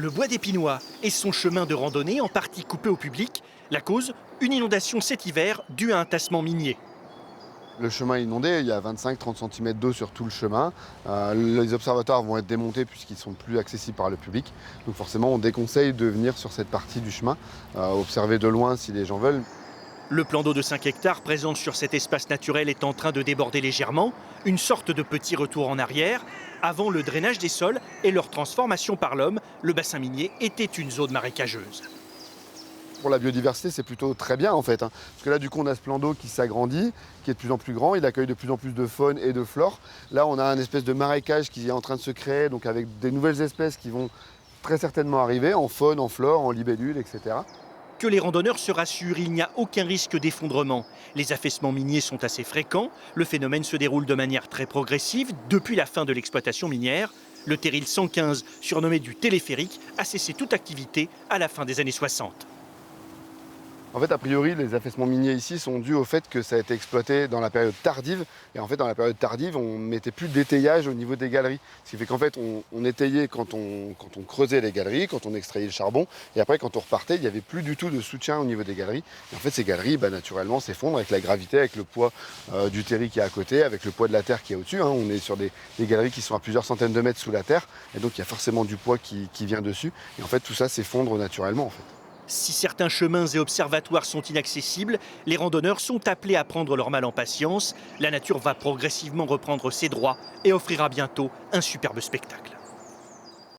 Le bois des Pinois et son chemin de randonnée en partie coupé au public. La cause, une inondation cet hiver due à un tassement minier. Le chemin est inondé, il y a 25-30 cm d'eau sur tout le chemin. Les observatoires vont être démontés puisqu'ils ne sont plus accessibles par le public. Donc forcément, on déconseille de venir sur cette partie du chemin, observer de loin si les gens veulent. Le plan d'eau de 5 hectares présent sur cet espace naturel est en train de déborder légèrement, une sorte de petit retour en arrière. Avant le drainage des sols et leur transformation par l'homme, le bassin minier était une zone marécageuse. Pour la biodiversité, c'est plutôt très bien en fait. Parce que là, du coup, on a ce plan d'eau qui s'agrandit, qui est de plus en plus grand. Il accueille de plus en plus de faune et de flore. Là, on a un espèce de marécage qui est en train de se créer, donc avec des nouvelles espèces qui vont très certainement arriver, en faune, en flore, en libellules, etc. Que les randonneurs se rassurent, il n'y a aucun risque d'effondrement. Les affaissements miniers sont assez fréquents. Le phénomène se déroule de manière très progressive depuis la fin de l'exploitation minière. Le terril 115, surnommé du téléphérique, a cessé toute activité à la fin des années 60. En fait, a priori, les affaissements miniers ici sont dus au fait que ça a été exploité dans la période tardive. Et en fait, dans la période tardive, on ne mettait plus d'étayage au niveau des galeries. Ce qui fait qu'en fait, on étayait quand on creusait les galeries, quand on extrayait le charbon. Et après, quand on repartait, il n'y avait plus du tout de soutien au niveau des galeries. Et en fait, ces galeries, naturellement, s'effondrent avec la gravité, avec le poids du terri qui est à côté, avec le poids de la terre qui est au-dessus. On est sur des galeries qui sont à plusieurs centaines de mètres sous la terre. Et donc, il y a forcément du poids qui vient dessus. Et en fait, tout ça s'effondre naturellement, en fait. Si certains chemins et observatoires sont inaccessibles, les randonneurs sont appelés à prendre leur mal en patience. La nature va progressivement reprendre ses droits et offrira bientôt un superbe spectacle.